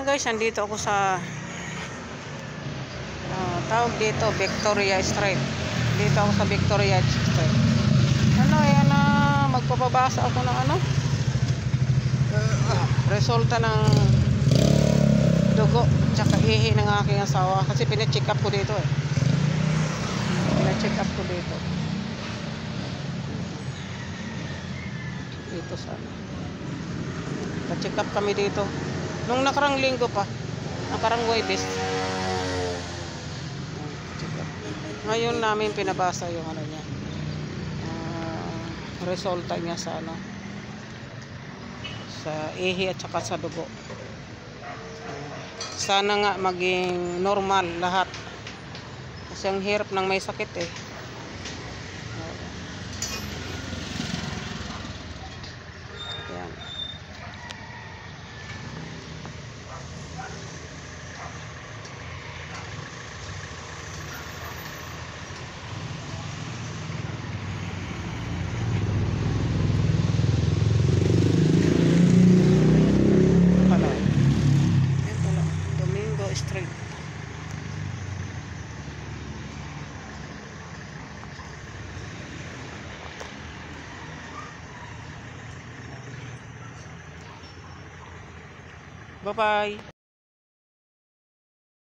Ayan guys, nandito ako sa tawag dito Victoria Street. Dito ako sa Victoria Street. Ayan na, magpapabasa ako ng resulta ng dugo tsaka ihi ng aking asawa kasi pina-check up ko dito pina-check up ko dito sana pa-check up kami dito nung nakarang linggo pa, nakarang Huwebes. Ngayon namin pinabasa yung niya, resulta niya sa sa ihi at saka sa dugo. Sana nga maging normal lahat kasi ang hirap ng may sakit Ayan. Street. Bye-bye.